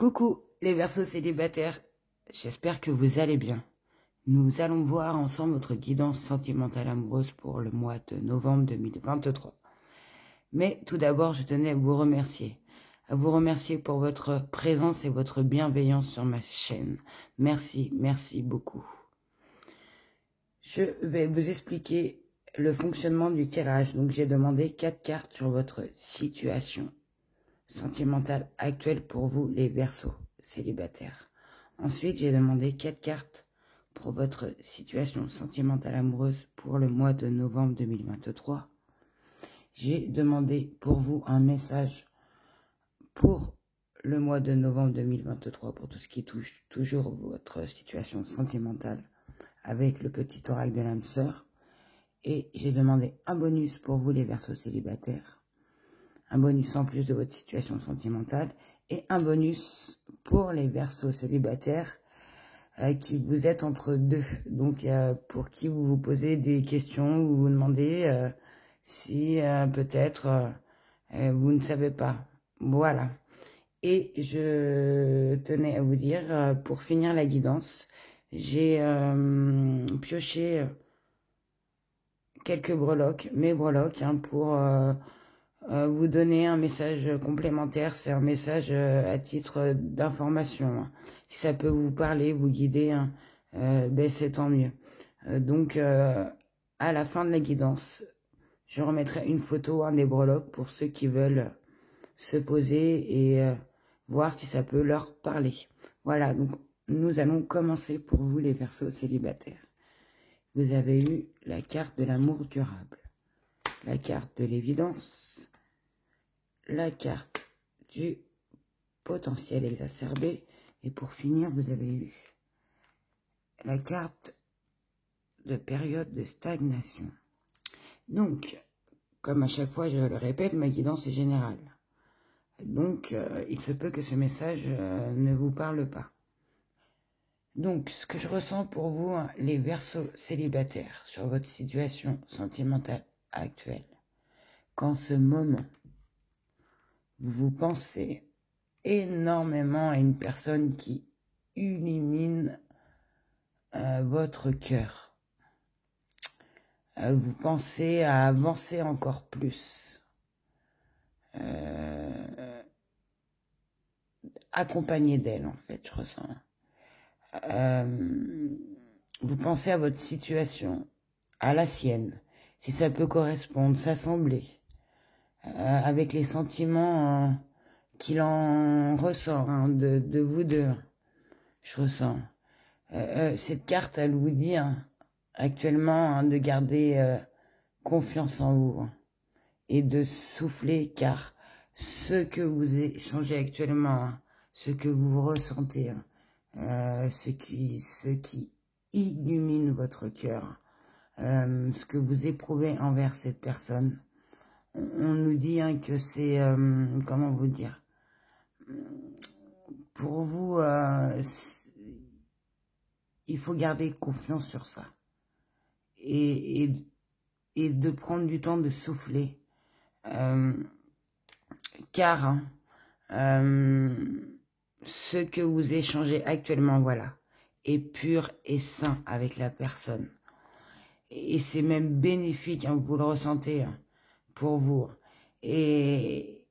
Coucou les Verseaux célibataires, j'espère que vous allez bien. Nous allons voir ensemble votre guidance sentimentale amoureuse pour le mois de novembre 2023. Mais tout d'abord, je tenais à vous remercier pour votre présence et votre bienveillance sur ma chaîne. Merci, merci beaucoup. Je vais vous expliquer le fonctionnement du tirage. Donc j'ai demandé 4 cartes sur votre situation sentimentale actuelle pour vous les Verseaux célibataires. Ensuite, j'ai demandé 4 cartes pour votre situation sentimentale amoureuse pour le mois de novembre 2023. J'ai demandé pour vous un message pour le mois de novembre 2023 pour tout ce qui touche toujours votre situation sentimentale avec le petit oracle de l'âme sœur. Et j'ai demandé un bonus pour vous les Verseaux célibataires. Un bonus en plus de votre situation sentimentale et un bonus pour les Verseaux célibataires qui vous êtes entre deux. Donc, pour qui vous vous posez des questions, vous vous demandez si peut-être vous ne savez pas. Voilà. Et je tenais à vous dire, pour finir la guidance, j'ai pioché quelques breloques, mes breloques, pour vous donner un message complémentaire. C'est un message à titre d'information. Si ça peut vous parler, vous guider, ben c'est tant mieux. Donc, à la fin de la guidance, je remettrai une photo des breloques pour ceux qui veulent se poser et voir si ça peut leur parler. Voilà, donc nous allons commencer pour vous les Verseaux célibataires. Vous avez eu la carte de l'amour durable, la carte de l'évidence, la carte du potentiel exacerbé, et pour finir, vous avez eu la carte de période de stagnation. Donc, comme à chaque fois, je le répète, ma guidance est générale. Donc, il se peut que ce message ne vous parle pas. Donc, ce que je ressens pour vous, les Verseaux célibataires, sur votre situation sentimentale actuelle, qu'en ce moment, vous pensez énormément à une personne qui illumine votre cœur. Vous pensez à avancer encore plus. Accompagné d'elle, en fait, je ressens. Vous pensez à votre situation, à la sienne, si ça peut correspondre, s'assembler, avec les sentiments qu'il en ressort de vous deux, je ressens. Cette carte, elle vous dit actuellement de garder confiance en vous et de souffler, car ce que vous échangez actuellement, ce que vous ressentez, ce qui illumine votre cœur, ce que vous éprouvez envers cette personne, on nous dit que c'est, comment vous dire, pour vous, il faut garder confiance sur ça et de prendre du temps de souffler, car ce que vous échangez actuellement, voilà, est pur et sain avec la personne. Et c'est même bénéfique, vous le ressentez pour vous. Et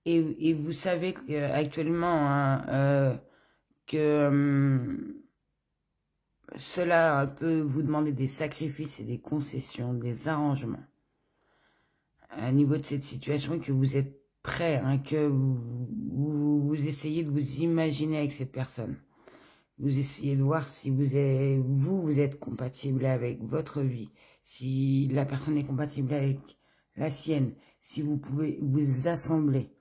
vous savez qu'actuellement, cela peut vous demander des sacrifices et des concessions, des arrangements à niveau de cette situation, et que vous êtes prêt, que vous essayez de vous imaginer avec cette personne. Vous essayez de voir si vous êtes compatible avec votre vie, si la personne est compatible avec la sienne, si vous pouvez vous assembler.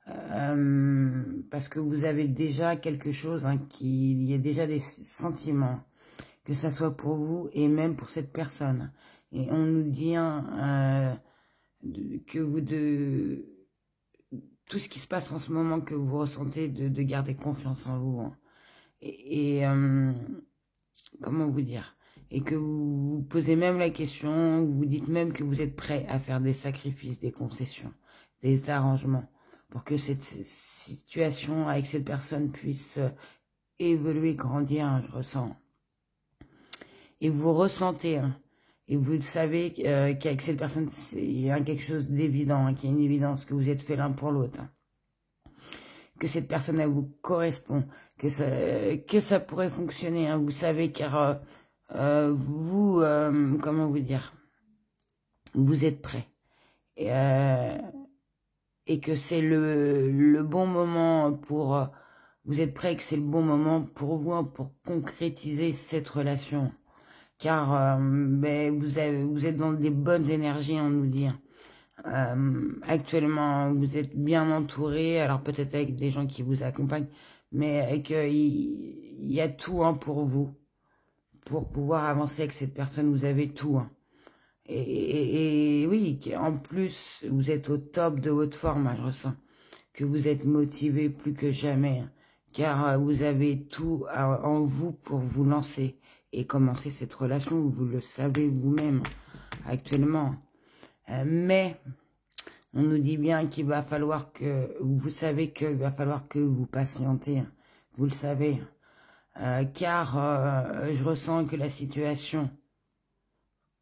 Parce que vous avez déjà quelque chose, qu'il y a déjà des sentiments, que ça soit pour vous et même pour cette personne. Et on nous dit que tout ce qui se passe en ce moment, que vous ressentez, de garder confiance en vous. Comment vous dire, et que vous vous posez même la question, vous dites même que vous êtes prêt à faire des sacrifices, des concessions, des arrangements pour que cette situation avec cette personne puisse évoluer, grandir, hein, je ressens. Et vous ressentez, hein, et vous savez qu'avec cette personne, il y a quelque chose d'évident, hein, qu'il y a une évidence, que vous êtes fait l'un pour l'autre. Hein. Que cette personne, elle vous correspond, que ça pourrait fonctionner. Hein, vous savez, car vous, comment vous dire, vous êtes prêt. Et que c'est le bon moment pour... vous êtes prêt, que c'est le bon moment pour vous, hein, pour concrétiser cette relation. Car vous êtes dans des bonnes énergies, on nous dit. Actuellement, vous êtes bien entouré, alors peut-être avec des gens qui vous accompagnent, mais qu'il y a tout, hein, pour vous. Pour pouvoir avancer avec cette personne, vous avez tout. Hein. Et oui, en plus, vous êtes au top de votre forme, hein, je ressens. Que vous êtes motivé plus que jamais. Hein, car vous avez tout en vous pour vous lancer et commencer cette relation, vous le savez vous-même actuellement. Mais on nous dit bien qu'il va falloir que, vous savez qu'il va falloir que vous patientez, hein, vous le savez. Car je ressens que la situation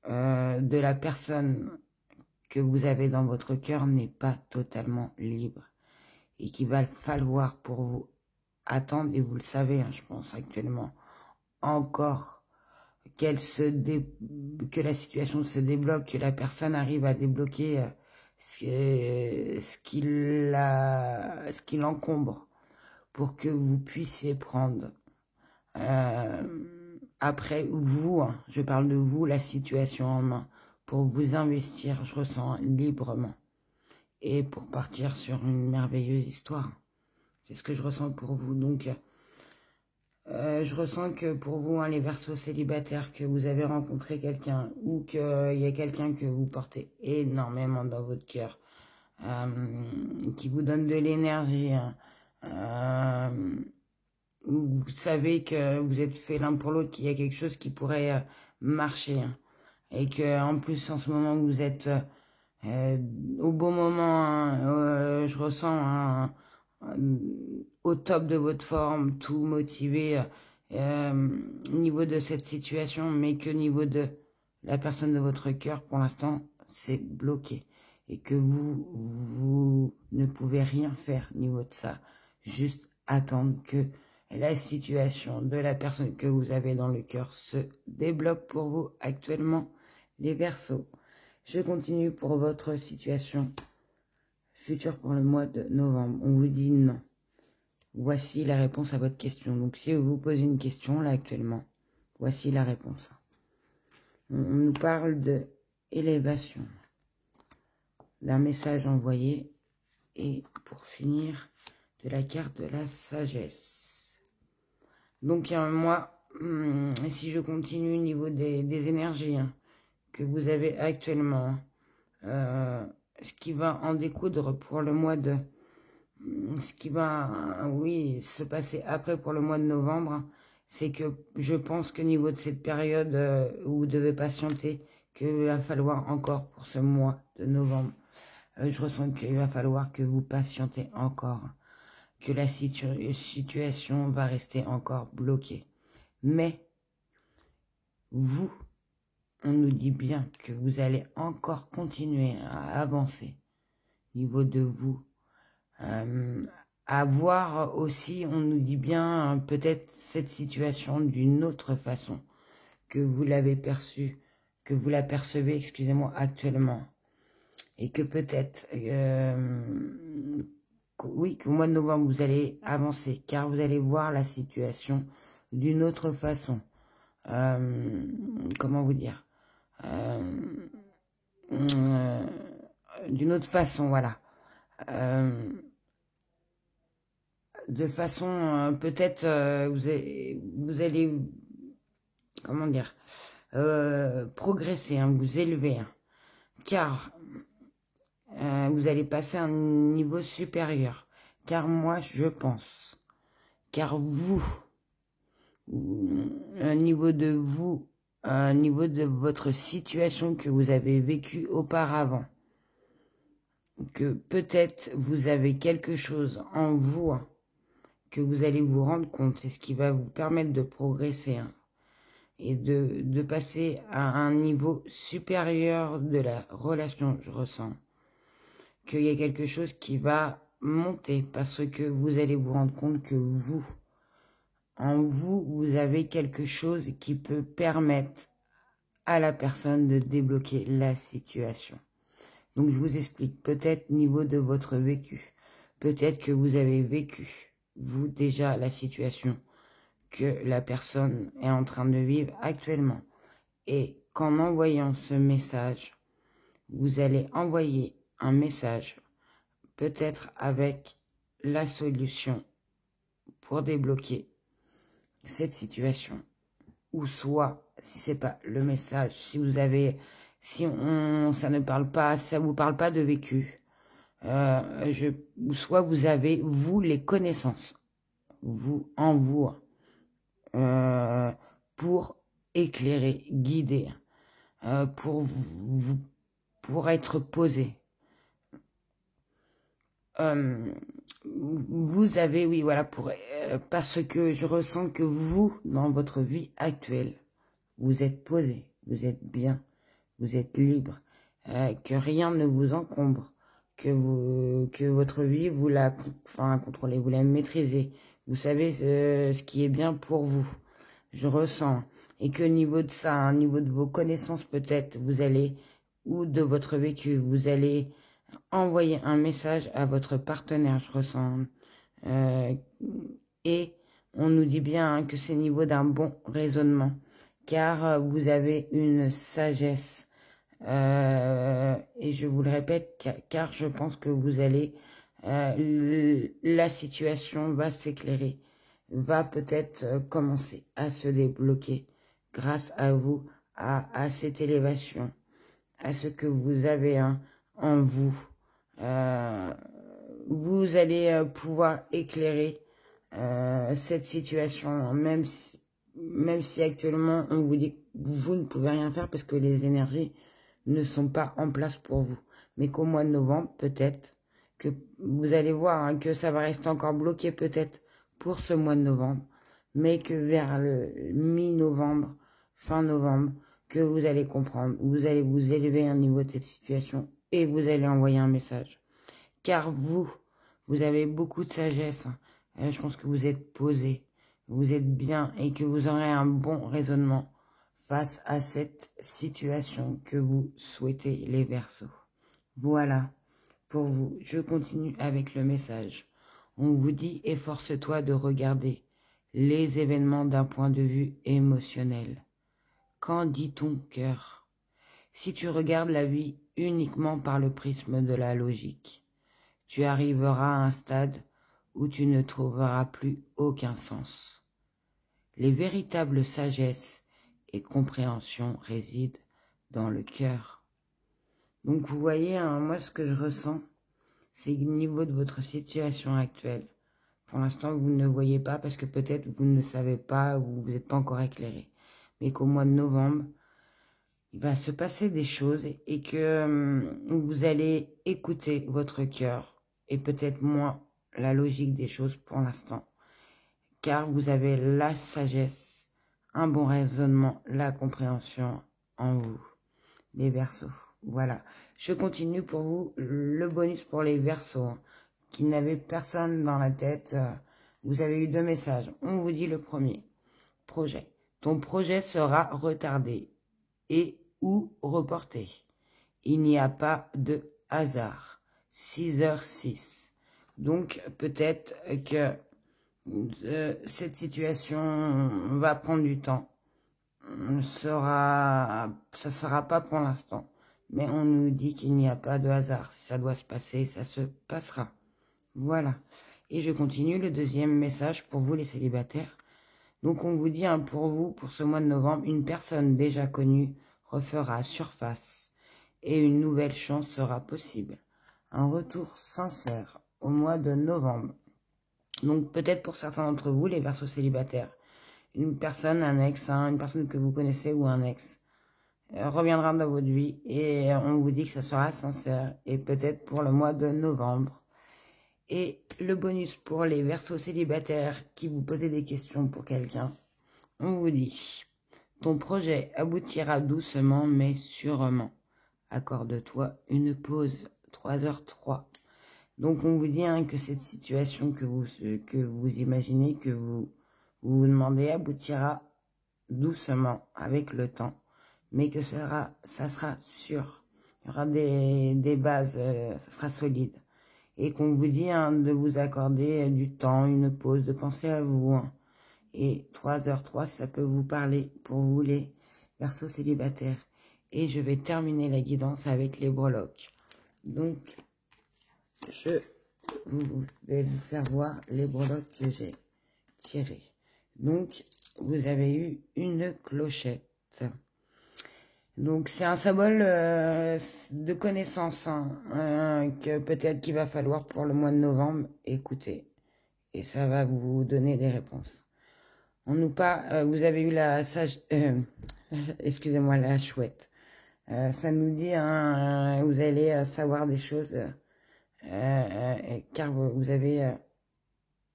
de la personne que vous avez dans votre cœur n'est pas totalement libre. Et qu'il va falloir pour vous attendre, et vous le savez, hein, je pense actuellement, encore que la situation se débloque, que la personne arrive à débloquer ce qui l'encombre, pour que vous puissiez prendre après vous, hein, je parle de vous, la situation en main, pour vous investir, je ressens, librement, et pour partir sur une merveilleuse histoire. C'est ce que je ressens pour vous. Donc, je ressens que pour vous, hein, les Verseaux célibataires, que vous avez rencontré quelqu'un ou qu'il y a quelqu'un que vous portez énormément dans votre cœur, qui vous donne de l'énergie. Hein, vous savez que vous êtes fait l'un pour l'autre, qu'il y a quelque chose qui pourrait marcher. Hein, et que en plus, en ce moment, vous êtes au bon moment. Hein, je ressens... Hein, au top de votre forme, tout motivé au niveau de cette situation, mais que au niveau de la personne de votre cœur, pour l'instant, c'est bloqué. Et que vous ne pouvez rien faire au niveau de ça. Juste attendre que la situation de la personne que vous avez dans le cœur se débloque pour vous actuellement, les Verseaux. Je continue pour votre situation futur pour le mois de novembre. On vous dit non. Voici la réponse à votre question. Donc, si vous vous posez une question, là, actuellement, voici la réponse. On nous parle de élévation, d'un message envoyé, et pour finir, de la carte de la sagesse. Donc, moi, si je continue au niveau des énergies, hein, que vous avez actuellement, ce qui va en découdre pour le mois de... ce qui va, oui, se passer après pour le mois de novembre, c'est que je pense qu'au niveau de cette période où vous devez patienter, qu'il va falloir encore pour ce mois de novembre, je ressens qu'il va falloir que vous patientez encore, que la situation va rester encore bloquée. Mais vous, on nous dit bien que vous allez encore continuer à avancer au niveau de vous. À voir aussi, on nous dit bien peut-être cette situation d'une autre façon que vous l'avez perçue, que vous la percevez, excusez-moi, actuellement. Et que peut-être, oui, qu'au mois de novembre, vous allez avancer, car vous allez voir la situation d'une autre façon. Comment vous dire, d'une autre façon, voilà. De façon, peut-être, vous allez, comment dire, progresser, hein, vous élever, hein, car vous allez passer à un niveau supérieur. Car moi, je pense, car vous, un niveau de vous, un niveau de votre situation que vous avez vécue auparavant, que peut-être vous avez quelque chose en vous que vous allez vous rendre compte. C'est ce qui va vous permettre de progresser et de passer à un niveau supérieur de la relation, je ressens. Qu'il y a quelque chose qui va monter parce que vous allez vous rendre compte que en vous, vous avez quelque chose qui peut permettre à la personne de débloquer la situation. Donc je vous explique, peut-être niveau de votre vécu, peut-être que vous avez vécu, vous déjà, la situation que la personne est en train de vivre actuellement. Et qu'en envoyant ce message, vous allez envoyer un message, peut-être avec la solution pour débloquer cette situation. Ou soit, si c'est pas le message, si vous avez, ça ne parle pas, ça vous parle pas de vécu, soit vous avez, vous, les connaissances, en vous, pour éclairer, guider, pour être posé. Vous avez, oui, voilà, parce que je ressens que vous, dans votre vie actuelle, vous êtes posé, vous êtes bien, vous êtes libre, que rien ne vous encombre, que votre vie, vous la contrôlez, vous la maîtrisez, vous savez ce qui est bien pour vous. Je ressens. Et que au niveau de ça, au niveau de vos connaissances peut-être, vous allez, ou de votre vécu, vous allez envoyer un message à votre partenaire, je ressens. Et on nous dit bien que c'est niveau d'un bon raisonnement, car vous avez une sagesse. Et je vous le répète, car je pense que vous allez, la situation va s'éclairer, va peut-être commencer à se débloquer grâce à vous, à cette élévation, à ce que vous avez en vous. Vous allez pouvoir éclairer cette situation, même si actuellement on vous dit que vous ne pouvez rien faire parce que les énergies ne sont pas en place pour vous. Mais qu'au mois de novembre, peut-être, que vous allez voir que ça va rester encore bloqué peut-être pour ce mois de novembre, mais que vers le mi-novembre, fin novembre, que vous allez comprendre, vous allez vous élever à un niveau de cette situation et vous allez envoyer un message. Car vous avez beaucoup de sagesse. Je pense que vous êtes posé, vous êtes bien et que vous aurez un bon raisonnement face à cette situation que vous souhaitez, les Verseaux. Voilà, pour vous, je continue avec le message. On vous dit, efforce-toi de regarder les événements d'un point de vue émotionnel. Qu'en dit ton cœur? Si tu regardes la vie uniquement par le prisme de la logique, tu arriveras à un stade où tu ne trouveras plus aucun sens. Les véritables sagesses et compréhension résident dans le cœur. Donc vous voyez, moi ce que je ressens, c'est le niveau de votre situation actuelle. Pour l'instant, vous ne voyez pas parce que peut-être vous ne savez pas ou vous n'êtes pas encore éclairé. Mais qu'au mois de novembre, il va se passer des choses et que vous allez écouter votre cœur et peut-être moins la logique des choses pour l'instant. Car vous avez la sagesse, un bon raisonnement, la compréhension en vous, les Verseaux. Voilà, je continue pour vous le bonus pour les Verseaux qui n'avaient personne dans la tête. Vous avez eu 2 messages. On vous dit le premier. Projet. Ton projet sera retardé et ou reporté. Il n'y a pas de hasard. 6h06. Donc peut-être que cette situation va prendre du temps. Ça sera pas pour l'instant. Mais on nous dit qu'il n'y a pas de hasard. Si ça doit se passer, ça se passera. Voilà. Et je continue le deuxième message pour vous les célibataires. Donc on vous dit pour vous, pour ce mois de novembre, une personne déjà connue refera surface et une nouvelle chance sera possible. Un retour sincère au mois de novembre. Donc peut-être pour certains d'entre vous, les Verseaux célibataires, une personne, un ex, une personne que vous connaissez ou un ex, reviendra dans votre vie et on vous dit que ça sera sincère et peut-être pour le mois de novembre. Et le bonus pour les Verseaux célibataires qui vous posez des questions pour quelqu'un, on vous dit: ton projet aboutira doucement mais sûrement. Accorde-toi une pause, 3h03. Donc on vous dit que cette situation que vous imaginez, que vous demandez, aboutira doucement avec le temps, mais que ça sera sûr. Il y aura des bases, ça sera solide. Et qu'on vous dit de vous accorder du temps, une pause, de penser à vous. Et 3h03, ça peut vous parler pour vous les Verseaux célibataires. Et je vais terminer la guidance avec les breloques. Donc, je vais vous faire voir les breloques que j'ai tirées. Donc, vous avez eu une clochette. Donc, c'est un symbole de connaissance que peut-être qu'il va falloir pour le mois de novembre écouter. Et ça va vous donner des réponses. Vous avez eu la sage... excusez-moi, la chouette. Ça nous dit, vous allez savoir des choses, car vous avez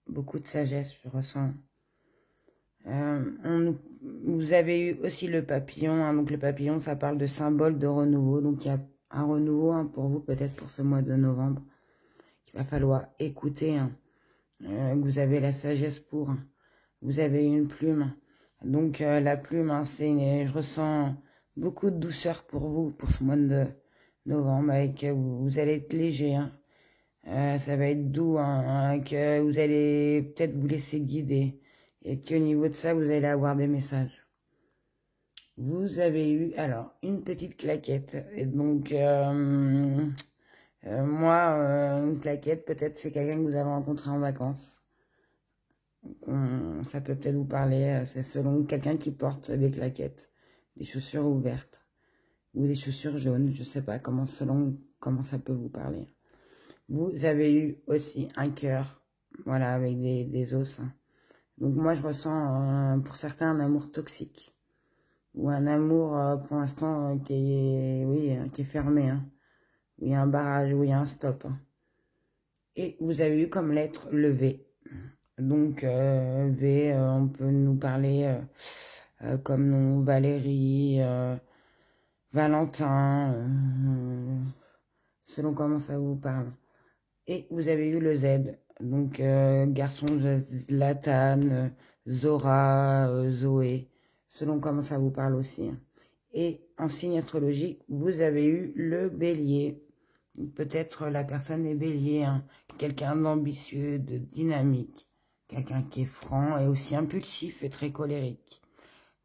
beaucoup de sagesse, je ressens. Vous avez eu aussi le papillon, donc le papillon, ça parle de symbole de renouveau. Donc il y a un renouveau pour vous, peut-être pour ce mois de novembre, qu'il va falloir écouter. Vous avez la sagesse pour. Vous avez une plume. Donc la plume, je ressens beaucoup de douceur pour vous, pour ce mois de novembre, avec vous allez être léger. Ça va être doux, que vous allez peut-être vous laisser guider. Et qu'au niveau de ça, vous allez avoir des messages. Vous avez eu, alors, une petite claquette. Et donc, moi, une claquette, peut-être c'est quelqu'un que vous avez rencontré en vacances. Ça peut peut-être vous parler, c'est selon quelqu'un qui porte des claquettes, des chaussures ouvertes, ou des chaussures jaunes, je sais pas, selon comment ça peut vous parler. Vous avez eu aussi un cœur, voilà, avec des os. Donc moi, je ressens, pour certains, un amour toxique. Ou un amour, pour l'instant, qui est fermé. Où il y a un barrage, où il y a un stop. Et vous avez eu comme lettre le V. Donc, V, on peut nous parler comme nom Valérie, Valentin, selon comment ça vous parle. Et vous avez eu le Z. Donc, garçon Zlatan, Zora, Zoé, selon comment ça vous parle aussi. Et en signe astrologique, vous avez eu le bélier. Peut-être la personne est bélier, quelqu'un d'ambitieux, de dynamique, quelqu'un qui est franc et aussi impulsif et très colérique.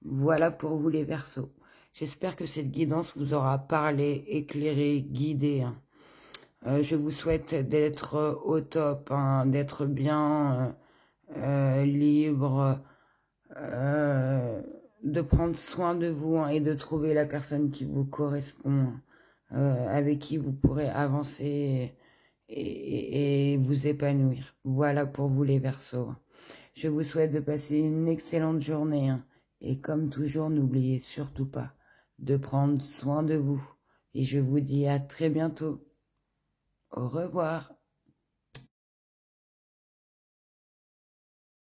Voilà pour vous les Verseaux. J'espère que cette guidance vous aura parlé, éclairé, guidé. Je vous souhaite d'être au top, d'être bien libre, de prendre soin de vous et de trouver la personne qui vous correspond, avec qui vous pourrez avancer et vous épanouir. Voilà pour vous les Verseaux. Je vous souhaite de passer une excellente journée. Et comme toujours, n'oubliez surtout pas de prendre soin de vous. Et je vous dis à très bientôt. Au revoir.